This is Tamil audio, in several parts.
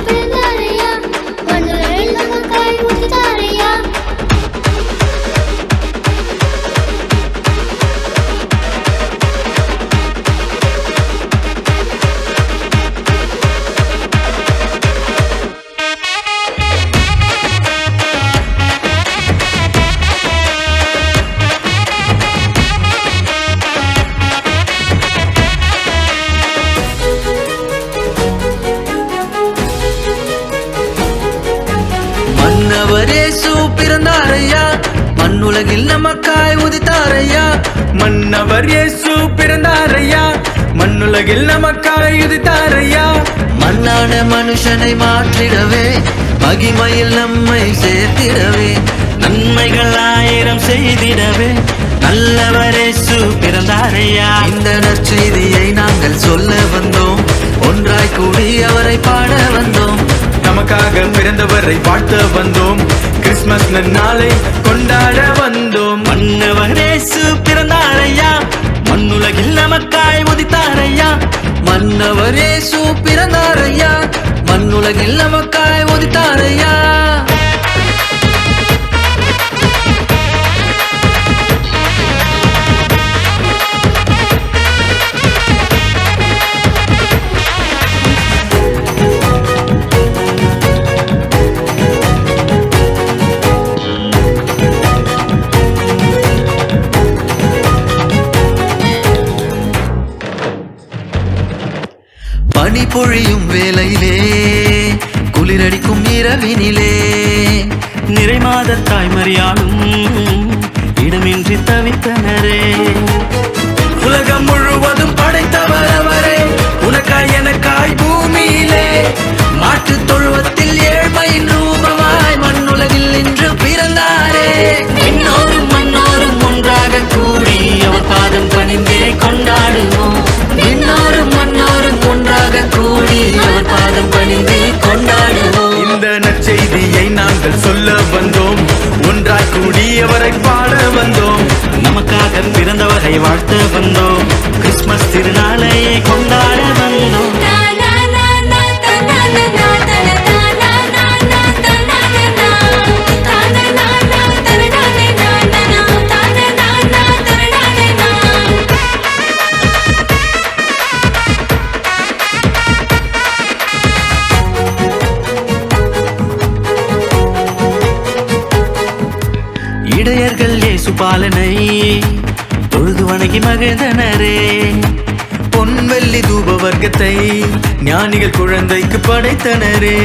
பிறந்தாரையா மண்ணுலகில் நமக்காய் உதித்தாரையா மன்னவர் இயேசு பிறந்தாரையா மண்ணுலகில் நமக்காய் உதித்தாரையா மண்ணான மனுஷனை மாற்றிடவே மகிமையில் நம்மை சேர்த்திடவே நன்மைகள் 1000 செய்திடவே நல்லவர் இயேசு பிறந்தாரையா இந்த நற்செய்தியை நாங்கள் சொல்ல வந்தோம் ஒன்றாய் கூடி அவரை பாட வந்தோம் நமக்காக பிறந்தவரை வாழ்த்த வந்தோம் கிறிஸ்துமஸ் நன்னாளை கொண்டாட வந்தோம் மன்னவர் இயேசு பிறந்தாரையா மண்ணுலகில் நமக்காய் உதித்தாரையா மன்னவர் இயேசு பிறந்தாரையா மண்ணுலகில் நமக்காய் உதித்தாரையா பனி பொழியும் வேளையிலே குளிரடிக்கும் இரவினிலே நிறைமாத தாய்மறியாலும் இடமின்றி தவித்தனரே உலகம் முழுவதும் படைத்தவர் அவரே உனக்காய் எனக்காய் பூமியிலே மாட்டு தொழுவத்தில் ஏழ்மையின் ரூபமாய் மண்ணுலகில் இன்று பிறந்தாரே விண்ணோரும் மண்ணோரும் ஒன்றாக கூடி அவர் பாதம் பணிந்தே கொண்டாடுவோம் விண்ணோரும் மண்ணோரும் ஒன்றாக கூடி அவர் பாதம் பணிந்தே கொண்டாடுவோம் இந்த நற்செய்தியை நாங்கள் சொல்ல வந்தோம் ஒன்றாய் கூடி அவரை பாட வந்தோம் நமக்காக பிறந்தவரை வாழ்த்த வந்தோம் கிறிஸ்துமஸ் திருநாளை கொண்டாட வந்தோம் இடையர்கள் இயேசு பாலனை தொழுது வணங்கி மகிழ்ந்தனரே பொன்வெள்ளி தூப வர்க்கத்தை ஞானிகள் குழந்தைக்கு படைத்தனரே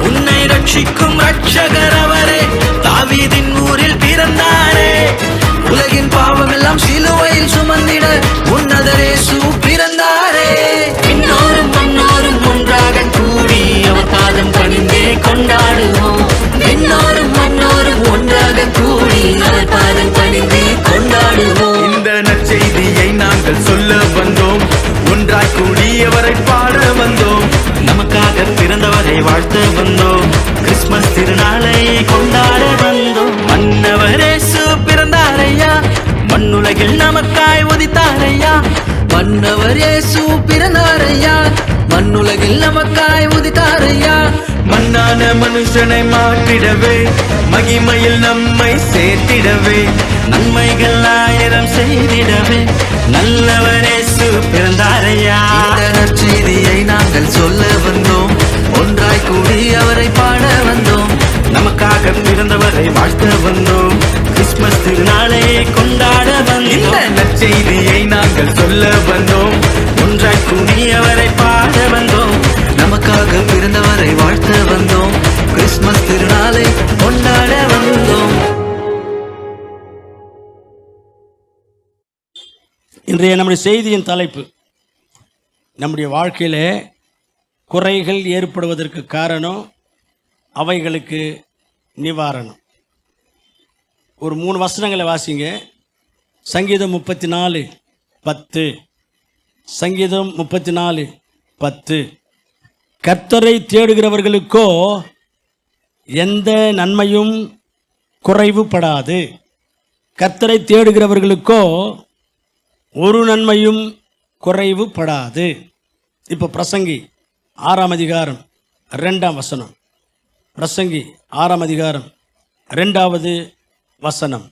உன்னை ரட்சிக்கும் ரட்சகர் அவரே தாவீதின் ஊரில் பிறந்தாரே உலகின் பாவம் எல்லாம் சிலுவையில் சுமந்திட உன்னதர் இயேசு பிறந்தாரே விண்ணோரும் மண்ணோரும் ஒன்றாக கூடி அவர் பாதம் பணிந்தே கொண்டாடுவோம் விண்ணோரும் மண்ணோரும் ஒன்றாக கூடி அவர் பாதம் பணிந்தே கொண்டாடுவோம் இந்த நற்செய்தியை நாங்கள் சொல்ல வந்தோம் ஒன்றாய் கூடி அவரை பாட வந்தோம் நமக்காக பிறந்தவரை வாழ்த்த வந்தோம் கிறிஸ்துமஸ் திருநாளை கொண்டாட வந்தோம் மன்னவர் இயேசு பிறந்தாரையா மண்ணுலகில் நமக்காய் உதித்தாரையா மன்னவர் இயேசு பிறந்தாரையா மண்ணுலகில் நமக்காய் உதித்தாரையா மண்ணான மனுஷனை மாற்றிடவே மகிமையில் நம்மை சேர்த்திடவே நன்மைகள் 1000 செய்திடவே நல்லவர் இயேசு பிறந்தாரையா இந்த நற்செய்தியை நாங்கள் சொல்ல வந்தோம் ஒன்றாய் கூடி அவரை பாட வந்தோம் நமக்காக பிறந்தவரை வாழ்த்த வந்தோம் கிறிஸ்துமஸ் திருநாளை கொண்டாட வந்தோம் இந்த நற்செய்தியை நாங்கள் சொல்ல வந்தோம் ஒன்றாய் கூடி அவரை பாட வந்தோம் நமக்காக பிறந்தவரை வாழ்த்த வந்தோம் கிறிஸ்துமஸ் திருநாளை கொண்டாட வந்தோம். இன்றைய நம்முடைய செய்தியின் தலைப்பு நம்முடைய வாழ்க்கையிலே குறைகள் ஏற்படுவதற்கு காரணம் அவைகளுக்கு நிவாரணம். ஒரு 3 வசனங்களை வாசிங்க. சங்கீதம் 34:10. சங்கீதம் 34:10. கர்த்தரை தேடுகிறவர்களுக்கோ எந்த நன்மையும் குறைவுபடாது. கர்த்தரை தேடுகிறவர்களுக்கோ ஒரு நன்மையும் குறைவுபடாது. இப்போ பிரசங்கி 6ஆம் அதிகாரம் 2ஆம் வசனம். பிரசங்கி 6ஆம் அதிகாரம் 2வது வசனம்.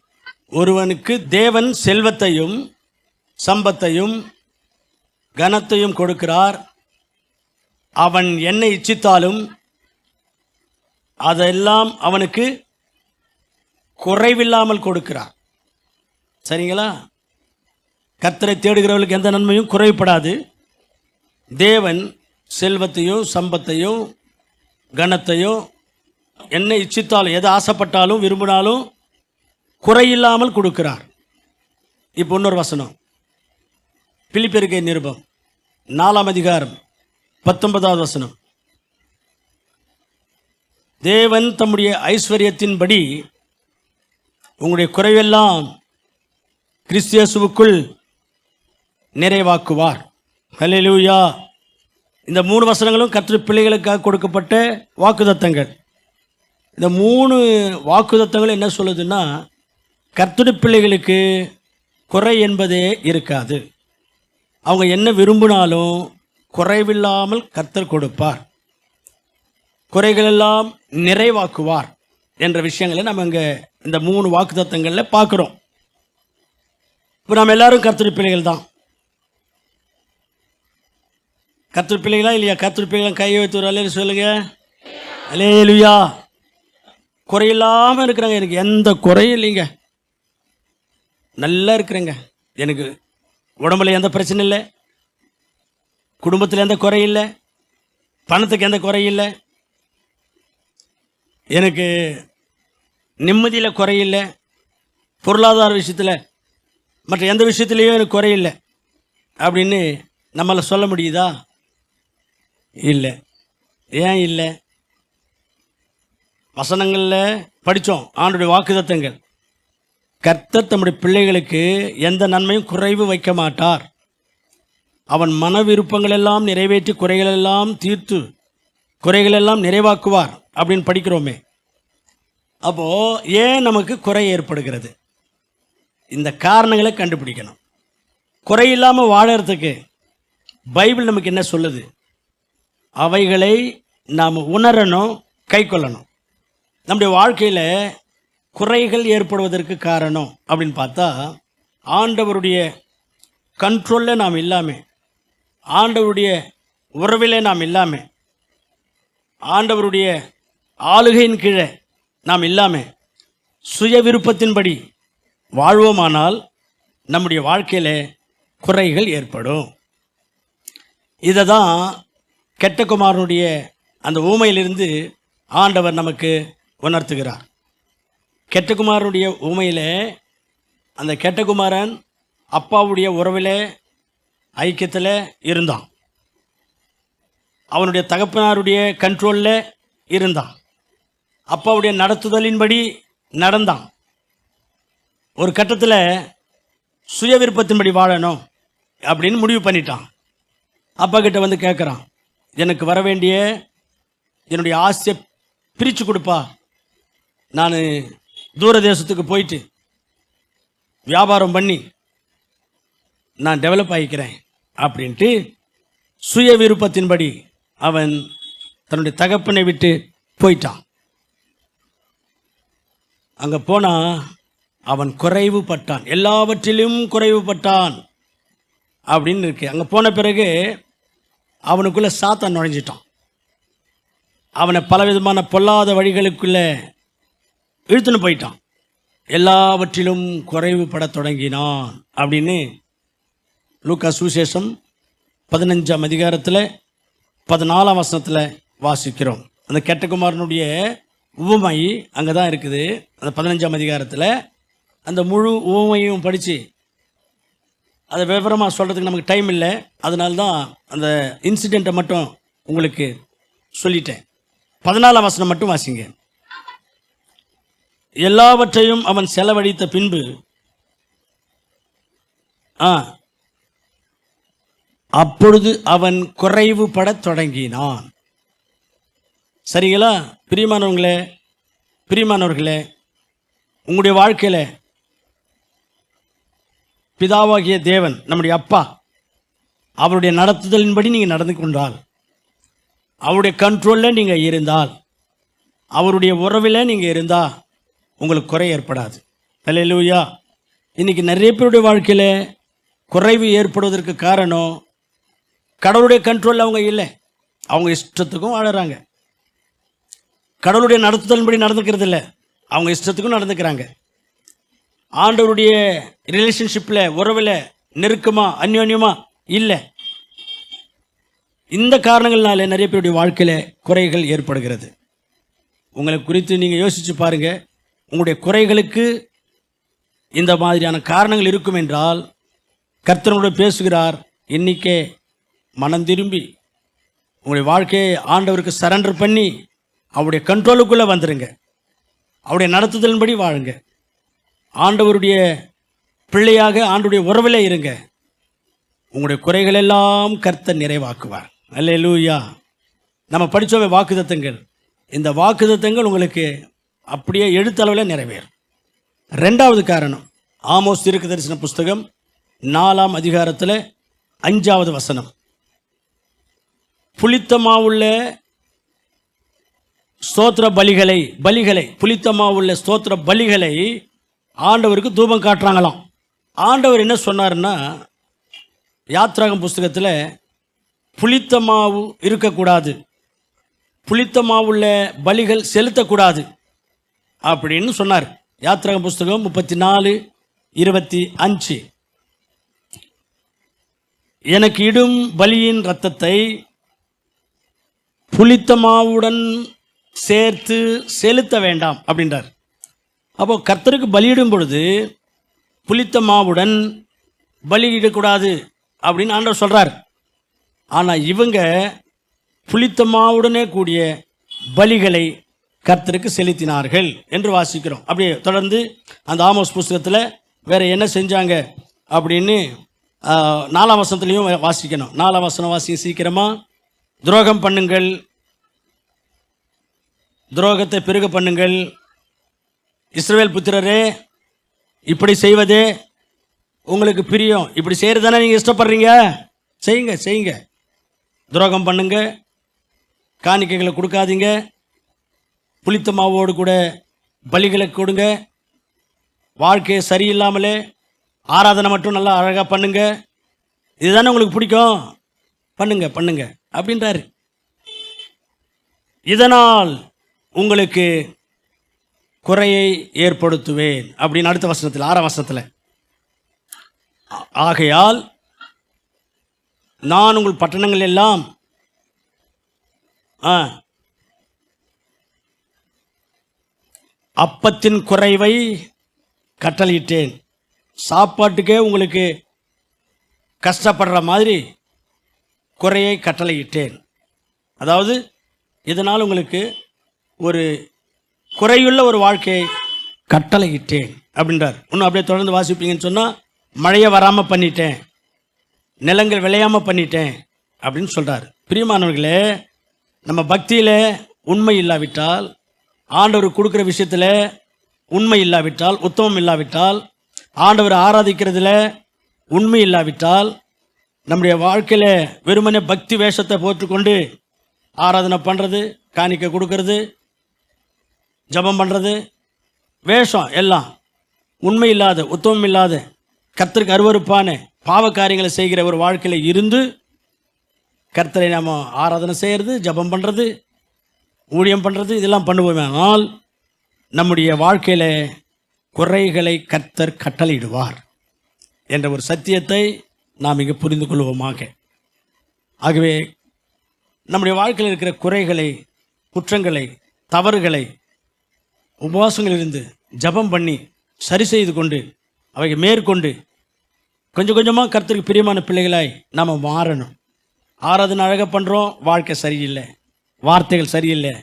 ஒருவனுக்கு தேவன் செல்வத்தையும் சம்பத்தையும் கனத்தையும் கொடுக்கிறார். அவன் என்ன இச்சித்தாலும் அதெல்லாம் அவனுக்கு குறைவில்லாமல் கொடுக்கிறார். சரிங்களா? கர்த்தரை தேடுகிறவர்களுக்கு எந்த நன்மையும் குறைப்படாது. தேவன் செல்வத்தையும் சம்பத்தையும் கனத்தையும் என்ன இச்சித்தாலும் எதை ஆசைப்பட்டாலும் விரும்பினாலும் குறையில்லாமல் கொடுக்கிறார். இப்போ இன்னொரு வசனம். பிலிப்பியருக்கு நிருபம் 4ஆம் அதிகாரம் 19வது வசனம். தேவன் தம்முடைய ஐஸ்வர்யத்தின்படி உங்களுடைய குறைவெல்லாம் கிறிஸ்து இயேசுவுக்குள் நிறைவாக்குவார். ஹல்லேலூயா. இந்த 3 வசனங்களும் கர்த்தருடைய பிள்ளைகளுக்காக கொடுக்கப்பட்ட வாக்குத்தத்தங்கள். இந்த 3 வாக்குத்தத்தங்களும் என்ன சொல்லுதுன்னா, கர்த்தருடைய பிள்ளைகளுக்கு குறை என்பதே இருக்காது. அவங்க என்ன விரும்பினாலும் குறைவில்லாமல் கர்த்தர் கொடுப்பார், குறைகளெல்லாம் நிறைவாக்குவார் என்ற விஷயங்களை நம்ம இங்கே இந்த 3 வாக்குத்தத்தங்களில் பார்க்குறோம். இப்போ நம்ம எல்லாரும் கர்த்தருடைய பிள்ளைகள் தான். கர்த்தருடைய பிள்ளைகளா இல்லையா? கர்த்தருடைய பிள்ளைகள் கையை வைத்து ஒரு அல்லேலூயா சொல்லுங்க. அல்லேலூயா. குறையில்லாமல் இருக்கிறாங்க. எனக்கு எந்த குறையும் இல்லைங்க, நல்லா இருக்கிறேங்க. எனக்கு உடம்புல எந்த பிரச்சனை இல்லை, குடும்பத்தில் எந்த குறை இல்லை, பணத்துக்கு எந்த குறை இல்லை, எனக்கு நிம்மதியில் குறையில்லை, பொருளாதார விஷயத்தில் மற்ற எந்த விஷயத்துலேயும் எனக்கு குறையில்லை அப்படின்னு நம்மளால் சொல்ல முடியுதா? இல்லை. ஏன் இல்லை? வசனங்களில் படித்தோம் ஆண்டவருடைய வாக்குத்தத்தங்கள். கர்த்தர் தம்முடைய பிள்ளைகளுக்கு எந்த நன்மையும் குறைவு வைக்க மாட்டார். அவன் மன விருப்பங்களெல்லாம் நிறைவேற்றி குறைகளெல்லாம் தீர்த்து குறைகளெல்லாம் நிறைவாக்குவார் அப்படின்னு படிக்கிறோமே. அப்போது ஏன் நமக்கு குறை ஏற்படுகிறது? இந்த காரணங்களை கண்டுபிடிக்கணும். குறையில்லாமல் வாழறதுக்கு பைபிள் நமக்கு என்ன சொல்லுது? அவைகளை நாம் உணரணும், கை கொள்ளணும். நம்முடைய வாழ்க்கையில் குறைகள் ஏற்படுவதற்கு காரணம் அப்படின்னு பார்த்தா, ஆண்டவருடைய கண்ட்ரோலில் நாம் இல்லாமல், ஆண்டவருடைய உறவிலே நாம் இல்லாமல், ஆண்டவருடைய ஆளுகையின் கீழே நாம் இல்லாமல் சுய விருப்பத்தின்படி வாழ்வோமானால் நம்முடைய வாழ்க்கையில் குறைகள் ஏற்படும். இதை தான் கெட்ட குமாரனுடைய அந்த ஊமையிலிருந்து ஆண்டவர் நமக்கு உணர்த்துகிறார். கெட்ட குமாரனுடைய ஊமையில் அந்த கெட்ட குமாரன் அப்பாவுடைய உறவில் ஐக்கியத்தில் இருந்தான், அவனுடைய தகப்பனாருடைய கண்ட்ரோலில் இருந்தான், அப்பாவுடைய நடத்துதலின்படி நடந்தான். ஒரு கட்டத்தில் சுய விருப்பத்தின்படி வாழணும் அப்படின்னு முடிவு பண்ணிட்டான். அப்பா கிட்ட வந்து கேட்குறான், எனக்கு வர வேண்டிய என்னுடைய ஆசையை பிரித்து கொடுப்பா, நான் தூர தேசத்துக்கு போயிட்டு வியாபாரம் பண்ணி நான் டெவலப் ஆகிக்கிறேன் அப்படின்ட்டு சுய விருப்பத்தின்படி அவன் தன்னுடைய தகப்பனை விட்டு போயிட்டான். அங்கே போனால் அவன் குறைவுபட்டான், எல்லாவற்றிலும் குறைவுபட்டான் அப்படின்னு இருக்கு. அங்கே போன பிறகு அவனுக்குள்ளே சாத்தான் நுழைஞ்சிட்டான். அவனை பலவிதமான பொல்லாத வழிகளுக்குள்ளே இழுத்துன்னு போயிட்டான். எல்லாவற்றிலும் குறைவுபட தொடங்கினான் அப்படின்னு லூக்கா சுவிசேஷம் 15ஆம் அதிகாரத்தில் 14ஆம் வசனத்தில் வாசிக்கிறோம். அந்த கெட்டகுமாரனுடைய உவமை அங்கே தான் இருக்குது. அந்த 15ஆம் அதிகாரத்தில் அந்த முழு உவமையும் படித்து அதை விவரமாக சொல்கிறதுக்கு நமக்கு டைம் இல்லை. அதனால்தான் அந்த இன்சிடெண்ட்டை மட்டும் உங்களுக்கு சொல்லிட்டேன். 14ஆம் வசனம் மட்டும் வாசிங்க. எல்லாவற்றையும் அவன் செலவழித்த பின்பு அப்பொழுது அவன் குறைவுபடத் தொடங்கினான். சரிங்களா? பிரியமானவர்களே, உங்களுடைய வாழ்க்கையில் பிதாவாகிய தேவன் நம்முடைய அப்பா அவருடைய நடத்துதலின்படி நீங்கள் நடந்து கொண்டால் அவருடைய கண்ட்ரோலில் நீங்கள் இருந்தால், அவருடைய உறவில் நீங்கள் இருந்தால் உங்களுக்கு குறை ஏற்படாது. அல்லேலூயா. இன்றைக்கி நிறைய பேருடைய வாழ்க்கையில் குறைவு ஏற்படுவதற்கு காரணம் கடவுளுடைய கண்ட்ரோலில் அவங்க இல்லை. அவங்க இஷ்டத்துக்கும் வாழறாங்க. கடவுளுடைய நடத்துதலின்படி நடந்துக்கிறது இல்லை, அவங்க இஷ்டத்துக்கும் நடந்துக்கிறாங்க. ஆண்டவருடைய ரிலேஷன்ஷிப்பில், உறவில் நெருக்கமாக அந்யோன்யமாக இல்லை. இந்த காரணங்கள்னால நிறைய பேருடைய வாழ்க்கையில் குறைகள் ஏற்படுகிறது. உங்களை குறித்து நீங்கள் யோசித்து பாருங்கள். உங்களுடைய குறைகளுக்கு இந்த மாதிரியான காரணங்கள் இருக்கும் என்றால் கர்த்தரோடு பேசுகிறார். இன்னைக்கே மனம் திரும்பி உங்களுடைய வாழ்க்கையை ஆண்டவருக்கு சரண்டர் பண்ணி அவருடைய கண்ட்ரோலுக்குள்ளே வந்துடுங்க. அவருடைய நடத்துதலின்படி வாழுங்க. ஆண்டவருடைய பிள்ளையாக ஆண்டவருடைய உறவிலே இருங்க. உங்களுடைய குறைகள் எல்லாம் கர்த்தர் நிறைவாக்குவார். அல்லேலூயா. நம்ம படித்தோமே வாக்குத்தத்தங்கள். இந்த வாக்குத்தத்தங்கள் உங்களுக்கு அப்படியே எழுத்தளவில் நிறைவேறும். ரெண்டாவது காரணம், ஆமோஸ் தீர்க்கதரிசன புஸ்தகம் 4ஆம் அதிகாரத்தில் 5வது வசனம். புளித்த மாவுள்ள ஸ்தோத்திர பலிகளை புளித்த மாவுள்ள ஸ்தோத்திர பலிகளை ஆண்டவருக்கு தூபம் காட்டுறாங்களாம். ஆண்டவர் என்ன சொன்னார்னா, யாத்ராகம் புஸ்தகத்தில் புளித்த மாவு இருக்கக்கூடாது, புளித்த மாவுள்ள பலிகள் செலுத்தக்கூடாது அப்படின்னு சொன்னார். யாத்ராகம் புஸ்தகம் 34:25. எனக்கு இடும் பலியின் இரத்தத்தை புளித்த மாவுடன் சேர்த்து செலுத்த வேண்டாம் அப்படின்றார். அப்போ கர்த்தருக்கு பலியிடும் பொழுது புளித்த மாவுடன் பலியிடக்கூடாது அப்படின்னு ஆண்டவர் சொல்கிறார். ஆனால் இவங்க புளித்த மாவுடனே கூடிய பலிகளை கர்த்தருக்கு செலுத்தினார்கள் என்று வாசிக்கிறோம். அப்படியே தொடர்ந்து அந்த ஆமோஸ் புஸ்தகத்தில் வேறு என்ன செஞ்சாங்க அப்படின்னு 4ஆம் வசனத்துலேயும் வாசிக்கணும். 4ஆம் வசனம் வாசிக்க சீக்கிரமாக. துரோகம் பண்ணுங்கள், துரோகத்தை பெருக பண்ணுங்கள். இஸ்ரவேல் புத்திரரே, இப்படி செய்வதே உங்களுக்கு பிரியம். இப்படி செய்கிறது தானே நீங்கள் இஷ்டப்படுறீங்க, செய்யுங்க. துரோகம் பண்ணுங்க, காணிக்கைகளை கொடுக்காதீங்க, புளித்த மாவோடு கூட பலிகளை கொடுங்க, வாழ்க்கையை சரியில்லாமலே ஆராதனை மட்டும் நல்லா அழகாக பண்ணுங்க, இதுதானே உங்களுக்கு பிடிக்கும், பண்ணுங்க அப்படின்றாரு. இதனால் உங்களுக்கு குறையை ஏற்படுத்துவேன் அப்படின்னு அடுத்த வசனத்தில் 6ஆம் வசனத்தில். ஆகையால் நான் உங்கள் பட்டணங்கள் எல்லாம் அப்பத்தின் குறைவை கட்டளையிட்டேன். சாப்பாட்டுக்கே உங்களுக்கு கஷ்டப்படுற மாதிரி குறையை கட்டளையிட்டேன். அதாவது இதனால் உங்களுக்கு ஒரு குறையுள்ள ஒரு வாழ்க்கையை கட்டளையிட்டேன் அப்படின்றார். இன்னும் அப்படியே தொடர்ந்து வாசிப்பீங்கன்னு சொன்னால், மழையை வராமல் பண்ணிட்டேன், நிலங்கள் விளையாமல் பண்ணிட்டேன் அப்படின்னு சொல்கிறார். பிரியமானவர்களே, நம்ம பக்தியில் உண்மை இல்லாவிட்டால், ஆண்டவர் கொடுக்குற விஷயத்தில் உண்மை இல்லாவிட்டால், உத்தமம் இல்லாவிட்டால், ஆண்டவர் ஆராதிக்கிறதுல உண்மை இல்லாவிட்டால், நம்முடைய வாழ்க்கையில் வெறுமனே பக்தி வேஷத்தை போட்டுக்கொண்டு ஆராதனை பண்ணுறது, காணிக்கை கொடுக்கறது, ஜபம் பண்ணுறது, வேஷம் எல்லாம் உண்மை இல்லாத, உத்தமம் இல்லாத, கர்த்தருக்கு அருவருப்பான பாவ காரியங்களை செய்கிற ஒரு வாழ்க்கையில் இருந்து கர்த்தரை நாம் ஆராதனை செய்கிறது, ஜபம் பண்ணுறது, ஊழியம் பண்ணுறது, இதெல்லாம் பண்ணுவோமானால் நம்முடைய வாழ்க்கையில் குறைகளை கர்த்தர் கட்டளையிடுவார் என்ற ஒரு சத்தியத்தை நாம் இங்கே புரிந்து கொள்வோமாக. ஆகவே நம்முடைய வாழ்க்கையில் இருக்கிற குறைகளை, குற்றங்களை, தவறுகளை உபவாசங்களிலிருந்து ஜபம் பண்ணி சரி செய்து கொண்டு அவைகள் மேற்கொண்டு கொஞ்சம் கொஞ்சமாக கர்த்தருக்கு பிரியமான பிள்ளைகளாய் நாம் மாறணும். ஆராதனை அழகாக பண்ணுறோம், வாழ்க்கை சரியில்லை, வார்த்தைகள் சரியில்லை,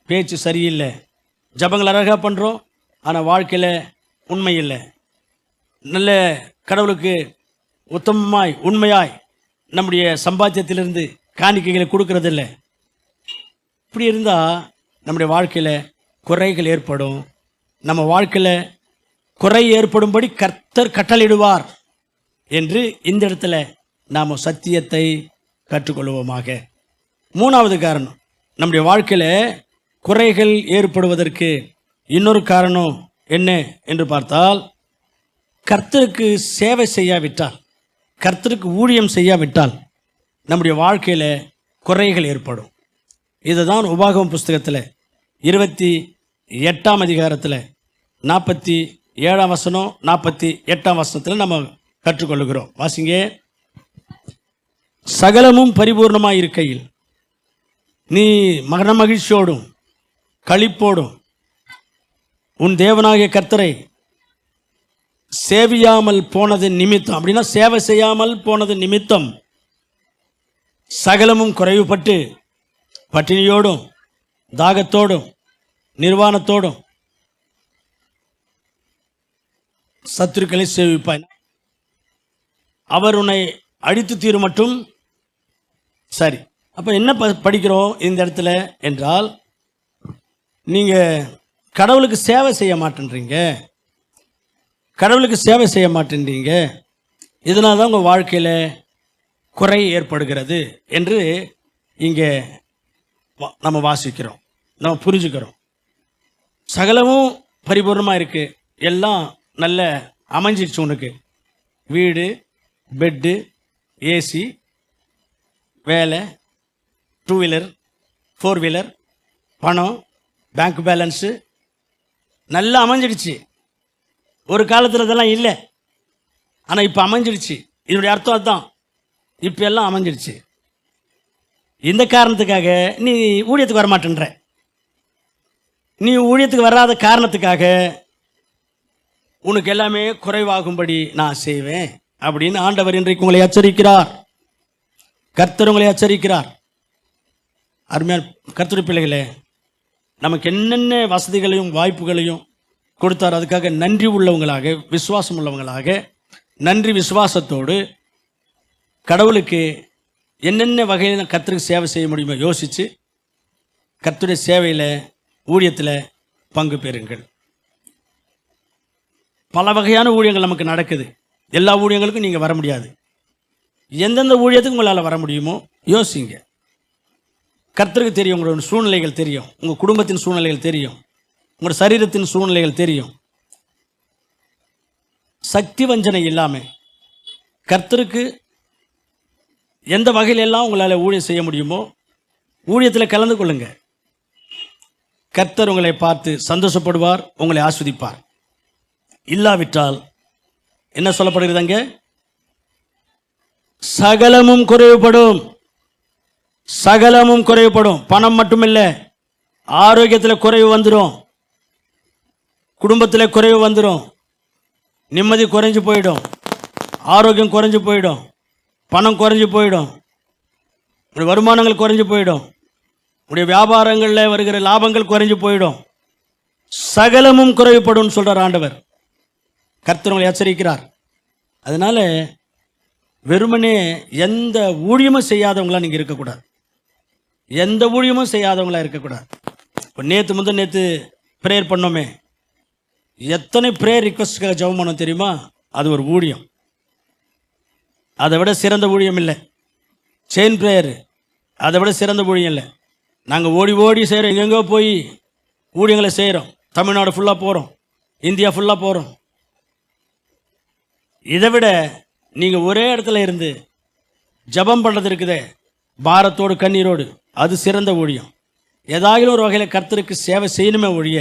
பேச்சு சரியில்லை. ஜபங்கள் அழகாக பண்ணுறோம், ஆனால் வாழ்க்கையில் உண்மை இல்லை. நல்ல கடவுளுக்கு உத்தமமாய் உண்மையாய் நம்முடைய சம்பாத்தியத்திலிருந்து காணிக்கைகளை கொடுக்கறதில்லை. இப்படி இருந்தால் நம்முடைய வாழ்க்கையில் குறைகள் ஏற்படும். நம்ம வாழ்க்கையில் குறை ஏற்படும்படி கர்த்தர் கட்டளையிடுவார் என்று இந்த இடத்துல நாம் சத்தியத்தை கற்றுக்கொள்வோமாக. மூணாவது காரணம், நம்முடைய வாழ்க்கையில் குறைகள் ஏற்படுவதற்கு இன்னொரு காரணம் என்ன என்று பார்த்தால், கர்த்தருக்கு சேவை செய்யாவிட்டால், கர்த்தருக்கு ஊழியம் செய்யாவிட்டால் நம்முடைய வாழ்க்கையில் குறைகள் ஏற்படும். இதுதான் உபாகமம் புஸ்தகத்தில் 28ஆம் அதிகாரத்தில் 47ஆம் வசனம் 48ஆம் வசனத்தில் நம்ம கற்றுக்கொள்கிறோம். வாசிங்க. சகலமும் பரிபூர்ணமாக இருக்கையில் நீ மகன மகிழ்ச்சியோடும் களிப்போடும் உன் தேவனாகிய கர்த்தரை சேவியாமல் போனது நிமித்தம், அப்படின்னா சேவை செய்யாமல் போனது நிமித்தம் சகலமும் குறைவுபட்டு பட்டினியோடும் தாகத்தோடும் நிர்வாணத்தோடும் சத்துருக்களை சேவிப்பாய். அவர் உன்னை அடித்து தீரும் மட்டும். சரி, அப்போ என்ன படிக்கிறோம் இந்த இடத்துல என்றால், நீங்கள் கடவுளுக்கு சேவை செய்ய மாட்டேன்றீங்க, கடவுளுக்கு சேவை செய்ய மாட்டேன்றீங்க, இதனால தான் உங்கள் வாழ்க்கையில் குறை ஏற்படுகிறது என்று இங்கே நம்ம வாசிக்கிறோம், நம்ம புரிஞ்சுக்கிறோம். சகலமும் பரிபூர்ணமாக இருக்குது, எல்லாம் நல்ல அமைஞ்சிருச்சு. உனக்கு வீடு, பெட்டு, ஏசி, வேலை, 2 வீலர் 4 வீலர், பணம், பேங்க் பேலன்ஸு நல்லா அமைஞ்சிடுச்சு. ஒரு காலத்தில் இதெல்லாம் இல்லை, ஆனால் இப்போ அமைஞ்சிடுச்சு. இதனுடைய அர்த்தம் அதுதான், இப்போ எல்லாம் அமைஞ்சிடுச்சு. இந்த காரணத்துக்காக நீ ஊழியத்துக்கு வரமாட்டேன்ற, நீ ஊழியத்துக்கு வராத காரணத்துக்காக உனக்கு எல்லாமே குறைவாகும்படி நான் செய்வேன் அப்படின்னு ஆண்டவர் இன்றைக்கு உங்களை எச்சரிக்கிறார். கர்த்தர் உங்களை எச்சரிக்கிறார். அருமையான கர்த்தருடைய பிள்ளைகளே, நமக்கு என்னென்ன வசதிகளையும் வாய்ப்புகளையும் கொடுத்தார், அதுக்காக நன்றி உள்ளவங்களாக, விசுவாசம் உள்ளவங்களாக, நன்றி விசுவாசத்தோடு கடவுளுக்கு என்னென்ன வகையில் கர்த்தருக்கு சேவை செய்ய முடியுமோ யோசித்து கர்த்தருடைய சேவையில் ஊழியத்தில் பங்கு பெறுங்கள். பல வகையான ஊழியங்கள் நமக்கு நடக்குது. எல்லா ஊழியங்களுக்கும் நீங்கள் வர முடியாது. எந்தெந்த ஊழியத்துக்கு உங்களால் வர முடியுமோ யோசிங்க. கர்த்தருக்கு தெரியும், உங்களோட சூழ்நிலைகள் தெரியும், உங்கள் குடும்பத்தின் சூழ்நிலைகள் தெரியும், உங்களோட சரீரத்தின் சூழ்நிலைகள் தெரியும். சக்தி வஞ்சனை இல்லாமல் கர்த்தருக்கு எந்த வகையிலெல்லாம் உங்களால் ஊழியம் செய்ய முடியுமோ ஊழியத்தில் கலந்து கொள்ளுங்க. கர்த்தர் உங்களை பார்த்து சந்தோஷப்படுவார், உங்களை ஆஸ்வதிப்பார். இல்லாவிட்டால் என்ன சொல்லப்படுகிறது அங்கே? சகலமும் குறைவுபடும், சகலமும் குறைவுபடும். பணம் மட்டுமில்லை, ஆரோக்கியத்தில் குறைவு வந்துடும், குடும்பத்தில் குறைவு வந்துடும், நிம்மதி குறைஞ்சு போயிடும், ஆரோக்கியம் குறைஞ்சு போயிடும், பணம் குறைஞ்சு போயிடும், உடைய வருமானங்கள் குறைஞ்சு போயிடும், உடைய வியாபாரங்களில் வருகிற லாபங்கள் குறைஞ்சு போயிடும். சகலமும் குறைவுபடும் சொல்கிறார் ஆண்டவர். கர்த்தர் உங்களை எச்சரிக்கிறார். அதனால் வெறுமனே எந்த ஊழியமும் செய்யாதவங்களாம் நீங்கள் இருக்கக்கூடாது, எந்த ஊழியமும் செய்யாதவங்களாக இருக்கக்கூடாது. இப்போ நேற்று ப்ரேயர் பண்ணோமே, எத்தனை ப்ரேயர் ரிக்வஸ்ட்டுக்காக ஜெபம் பண்ணோம் தெரியுமா? அது ஒரு ஊழியம். அதை விட சிறந்த ஊழியம் இல்லை. செயின் ப்ரேயர் அதை விட சிறந்த ஊழியம் இல்லை. நாங்கள் ஓடி ஓடி செய்கிறோம், எங்கெங்கோ போய் ஊழியங்களை செய்கிறோம். தமிழ்நாடு ஃபுல்லாக போகிறோம், இந்தியா ஃபுல்லாக போகிறோம். இதை விட நீங்கள் ஒரே இடத்துல இருந்து ஜபம் பண்ணுறது இருக்குதே, பாரத்தோடு கண்ணீரோடு, அது சிறந்த ஊழியம். ஏதாயிலும் ஒரு வகையில் கர்த்தருக்கு சேவை செய்யணுமே ஒழிய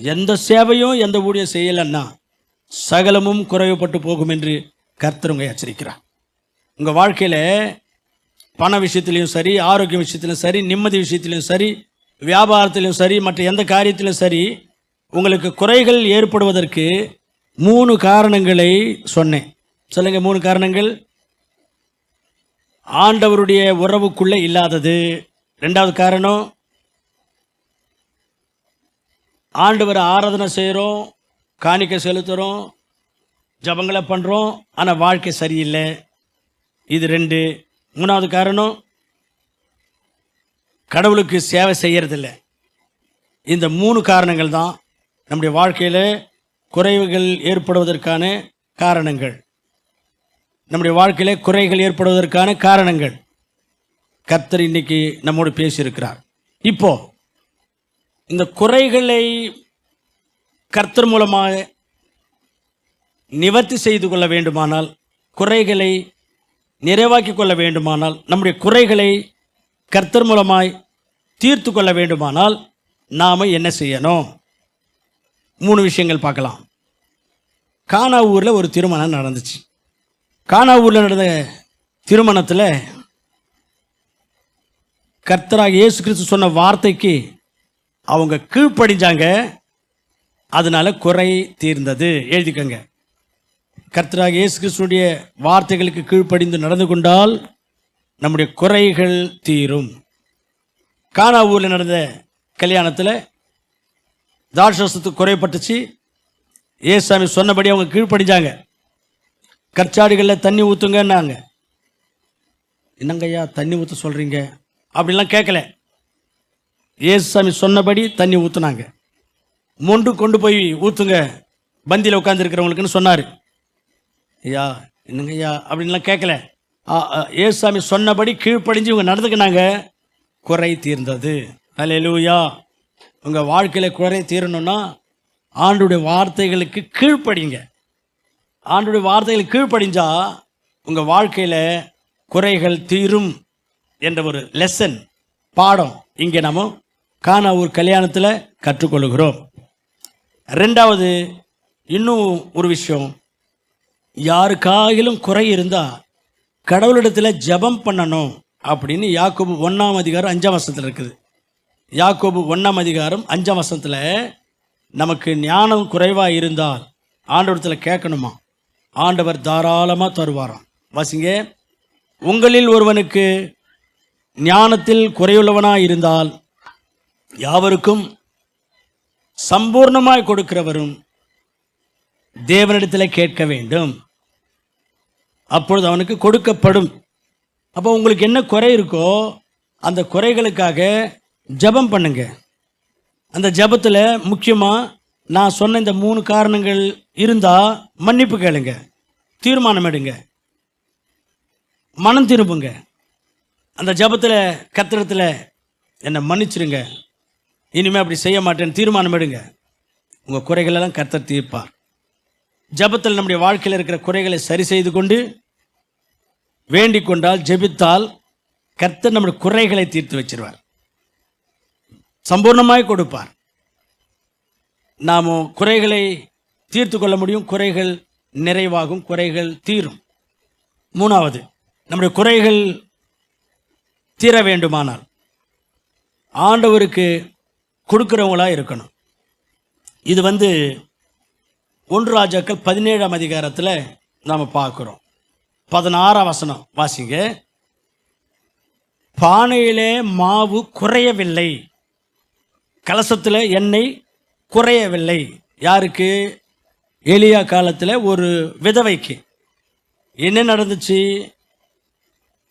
எந்த சேவையும் எந்த ஊழியம் செய்யலைன்னா சகலமும் குறைவுபட்டு போகும் என்று கர்த்தர் உங்களை எச்சரிக்கிறார். உங்கள் வாழ்க்கையில் பண விஷயத்திலையும் சரி, ஆரோக்கிய விஷயத்திலும் சரி, நிம்மதி விஷயத்திலையும் சரி, வியாபாரத்திலையும் சரி, மற்ற எந்த காரியத்திலும் சரி, உங்களுக்கு குறைகள் ஏற்படுவதற்கு 3 காரணங்களை சொன்னேன். சொல்லுங்க, 3 காரணங்கள். ஆண்டவருடைய உறவுக்குள்ளே இல்லாதது. 2வது காரணம், ஆண்டவரை ஆராதனை செய்கிறோம், காணிக்கை செலுத்துகிறோம், ஜபங்களை பண்ணுறோம், ஆனால் வாழ்க்கை சரியில்லை. இது 2. 3வது காரணம், கடவுளுக்கு சேவை செய்யறதில்லை. இந்த 3 காரணங்கள் தான் நம்முடைய வாழ்க்கையில் குறைவுகள் ஏற்படுவதற்கான காரணங்கள். நம்முடைய வாழ்க்கையில் குறைகள் ஏற்படுவதற்கான காரணங்கள் கர்த்தர் இன்னைக்கு நம்மோடு பேசியிருக்கிறார். இப்போ இந்த குறைகளை கர்த்தர் மூலமாக நிவர்த்தி செய்து கொள்ள வேண்டுமானால், குறைகளை நிறைவாக்கி கொள்ள வேண்டுமானால், நம்முடைய குறைகளை கர்த்தர் மூலமாய் தீர்த்து கொள்ள வேண்டுமானால் நாம் என்ன செய்யணும்? 3 விஷயங்கள் பார்க்கலாம். கானா ஊரில் ஒரு திருமணம் நடந்துச்சு. கானா ஊரில் நடந்த திருமணத்தில் கர்த்தராக இயேசு கிறிஸ்து சொன்ன வார்த்தைக்கு அவங்க கீழ்ப்படிஞ்சாங்க. அதனால குறை தீர்ந்தது. எழுதிக்கங்க. கர்த்தராக இயேசு கிறிஸ்துடைய வார்த்தைகளுக்கு கீழ்ப்படிந்து நடந்து கொண்டால் நம்முடைய குறைகள் தீரும். கானா ஊரில் நடந்த கல்யாணத்தில் தாட்சரசத்துக்கு குறைப்பட்டுச்சு. ஏசாமி சொன்னபடி அவங்க கீழ்ப்படிஞ்சாங்க. கற்சாடிகளில் தண்ணி ஊற்றுங்கன்னாங்க. என்னங்கய்யா தண்ணி ஊற்ற சொல்கிறீங்க அப்படிலாம் கேட்கல. ஏசாமி சொன்னபடி தண்ணி ஊற்றுனாங்க. மொண்டு கொண்டு போய் ஊற்றுங்க பந்தியில் உட்காந்துருக்கிறவங்களுக்குன்னு சொன்னார். ஐயா என்னங்கய்யா அப்படின்லாம் கேட்கல. ஏசாமி சொன்னபடி கீழ்ப்படிஞ்சு இவங்க நடந்துக்கினாங்க. குறை தீர்ந்தது. அல்லேலூயா. உங்கள் வாழ்க்கையில் குறை தீரணும்னா ஆண்டுடைய வார்த்தைகளுக்கு கீழ்ப்படிங்க. ஆண்டுடைய வார்த்தைகளுக்கு கீழ்ப்படிஞ்சா உங்கள் வாழ்க்கையில் குறைகள் தீரும் என்ற ஒரு லெசன், பாடம் இங்கே நம்ம கானா ஊர் கல்யாணத்தில் கற்றுக்கொள்கிறோம். 2வது இன்னும் ஒரு விஷயம், யாருக்காகிலும் குறை இருந்தால் கடவுளிடத்தில் ஜெபம் பண்ணணும் அப்படின்னு யாக்கோபு 1ஆம் அதிகாரம் 5ஆம் வசனத்தில் இருக்குது. யாக்கோபு 1ஆம் அதிகாரம் 5ஆம் வசனத்தில் நமக்கு ஞானம் குறைவாக இருந்தால் ஆண்டவரத்தில் கேட்கணுமா, ஆண்டவர் தாராளமாக தருவாராம். வாசிங்க. உங்களில் ஒருவனுக்கு ஞானத்தில் குறையுள்ளவனாக இருந்தால் யாவருக்கும் சம்பூர்ணமாய் கொடுக்கிறவரும் தேவனிடத்தில் கேட்க வேண்டும், அப்பொழுது அவனுக்கு கொடுக்கப்படும். அப்போ உங்களுக்கு என்ன குறை இருக்கோ அந்த குறைகளுக்காக ஜெபம் பண்ணுங்க. அந்த ஜெபத்தில் முக்கியமாக நான் சொன்ன இந்த 3 காரணங்கள் இருந்தால் மன்னிப்பு கேளுங்க, தீர்மானம் எடுங்க, மனம் திரும்புங்க. அந்த ஜெபத்தில் கர்த்தரிடத்தில் என்னை மன்னிச்சிருங்க, இனிமேல் அப்படி செய்ய மாட்டேன்னு தீர்மானம் எடுங்க. உங்கள் குறைகளெல்லாம் கர்த்தர் தீர்ப்பார். ஜெபத்தில் நம்முடைய வாழ்க்கையில் இருக்கிற குறைகளை சரி செய்து கொண்டு வேண்டிக் கொண்டால், ஜெபித்தால் கர்த்தர் நம்முடைய குறைகளை தீர்த்து வச்சிருவார், சம்பூர்ணமாய் கொடுப்பார். நாம் குறைகளை தீர்த்து கொள்ள முடியும், குறைகள் நிறைவாகும், குறைகள் தீரும். 3வது, நம்முடைய குறைகள் தீர வேண்டுமானால் ஆண்டவருக்கு கொடுக்கிறவங்களா இருக்கணும். இது 1 ராஜாக்கள் 17ஆம் அதிகாரத்தில் நாம் பார்க்குறோம். 16ஆம் வசனம் வாசிங்க. பானையிலே மாவு குறையவில்லை, கலசத்தில் எண்ணெய் குறையவில்லை. யாருக்கு? எலியா காலத்தில் ஒரு விதவைக்கு. என்ன நடந்துச்சு?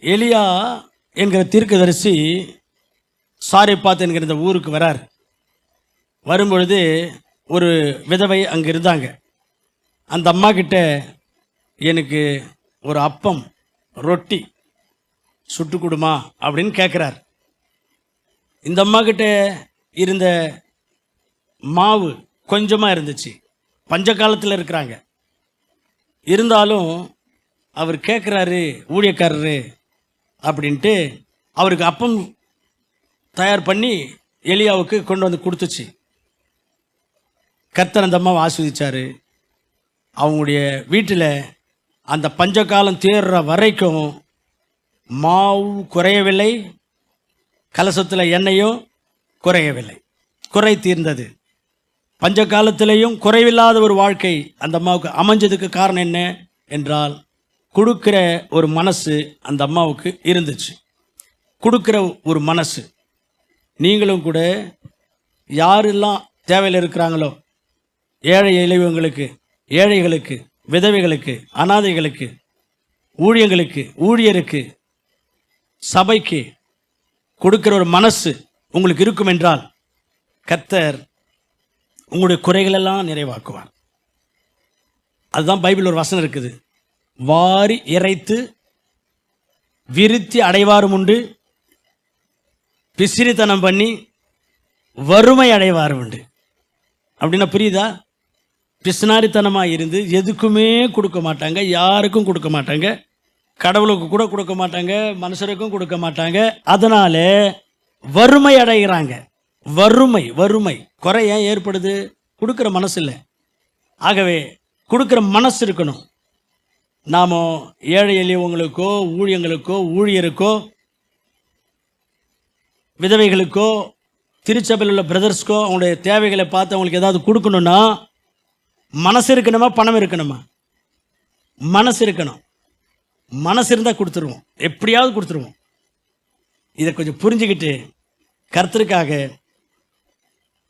எலியா என்கிற தீர்க்கதரிசி சாரிபாத் என்கிற இந்த ஊருக்கு வரார். வரும்பொழுது ஒரு விதவை அங்கே இருந்தாங்க. அந்த அம்மா கிட்ட எனக்கு ஒரு அப்பம் ரொட்டி சுட்டு கொடுமா அப்படின்னு கேட்குறார். இந்த அம்மா கிட்ட இருந்த மாவு கொஞ்சமாக இருந்துச்சு, பஞ்ச காலத்தில் இருக்கிறாங்க. இருந்தாலும் அவர் கேட்குறாரு, ஊழியக்காரரு அப்படின்ட்டு அவருக்கு அப்பம் தயார் பண்ணி எலியாவுக்கு கொண்டு வந்து கொடுத்துச்சு. கர்த்தர் அந்த அம்மாவை ஆஸ்வதிச்சார். அவங்களுடைய வீட்டில் அந்த பஞ்சகாலம் தேர்ற வரைக்கும் மாவு குறையவில்லை, கலசத்தில் எண்ணெயும் குறையவில்லை, குறை தீர்ந்தது. பஞ்ச காலத்திலேயும் குறைவில்லாத ஒரு வாழ்க்கை அந்த அம்மாவுக்கு அமைஞ்சதுக்கு காரணம் என்ன என்றால், கொடுக்கிற ஒரு மனசு அந்த அம்மாவுக்கு இருந்துச்சு. கொடுக்கிற ஒரு மனசு. நீங்களும் கூட யாரெல்லாம் தேவையில் இருக்கிறாங்களோ, ஏழை எளியவங்களுக்கு, ஏழைகளுக்கு, விதவைகளுக்கு, அனாதைகளுக்கு, ஊழியருக்கு, சபைக்கு கொடுக்கிற ஒரு மனசு உங்களுக்கு இருக்கும் என்றால் கர்த்தர் உங்களுடைய குறைகளெல்லாம் நிறைவாக்குவார். அதுதான் பைபிள் ஒரு வசனம் இருக்குது, வாரி இறைத்து விருத்தி அடைவாரும் உண்டு, பிசிறித்தனம் பண்ணி வறுமை அடைவார் உண்டு. அப்படின்னா புரியுதா? பிசினாரித்தனமாக இருந்து எதுக்குமே கொடுக்க மாட்டாங்க, யாருக்கும் கொடுக்க மாட்டாங்க, கடவுளுக்கு கூட கொடுக்க மாட்டாங்க, மனுஷருக்கும் கொடுக்க மாட்டாங்க. அதனால வறுமை அடைகிறாங்க. வறுமை வறுமை குறை ஏன் ஏற்படுது? கொடுக்குற மனசு இல்லை. ஆகவே கொடுக்குற மனசு இருக்கணும். நாம் ஏழை எளியவங்களுக்கோ ஊழியங்களுக்கோ ஊழியருக்கோ விதவைகளுக்கோ திருச்சபையில் உள்ள பிரதர்ஸ்க்கோ அவங்களுடைய தேவைகளை பார்த்து அவங்களுக்கு ஏதாவது கொடுக்கணும்னா மனசு இருக்கணுமா, பணம் இருக்கணுமா? மனசு இருக்கணும். மனசு இருந்தால் கொடுத்துருவோம், எப்படியாவது கொடுத்துருவோம். இதை கொஞ்சம் புரிஞ்சுக்கிட்டு கர்த்தருக்காக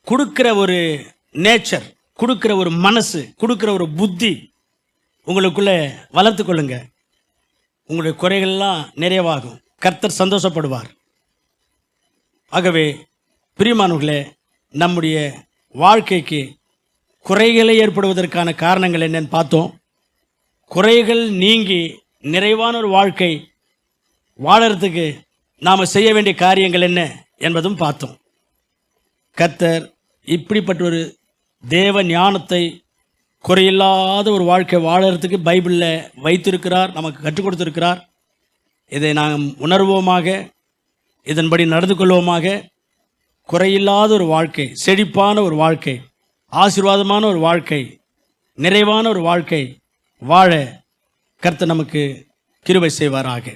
கொடுக்குற ஒரு நேச்சர், கொடுக்குற ஒரு மனசு, கொடுக்குற ஒரு புத்தி உங்களுக்குள்ளே வளர்த்து கொள்ளுங்க. உங்களுடைய குறைகள்லாம் நிறைவாகும், கர்த்தர் சந்தோஷப்படுவார். ஆகவே பிரியமானவர்களே, நம்முடைய வாழ்க்கைக்கு குறைகளை ஏற்படுவதற்கான காரணங்கள் என்னன்னு பார்த்தோம். குறைகள் நீங்கி நிறைவான ஒரு வாழ்க்கை வாழறதுக்கு நாம் செய்ய வேண்டிய காரியங்கள் என்ன என்பதும் பார்த்தோம். கர்த்தர் இப்படிப்பட்ட ஒரு தேவ ஞானத்தை, குறையில்லாத ஒரு வாழ்க்கை வாழறதுக்கு பைபிளில் வைத்திருக்கிறார், நமக்கு கற்றுக் கொடுத்திருக்கிறார். இதை நாம் உணர்வோமாக, இதன்படி நடந்து கொள்வோமாக. குறையில்லாத ஒரு வாழ்க்கை, செழிப்பான ஒரு வாழ்க்கை, ஆசீர்வாதமான ஒரு வாழ்க்கை, நிறைவான ஒரு வாழ்க்கை வாழ கர்த்தர் நமக்கு கிருபை செய்வாராக.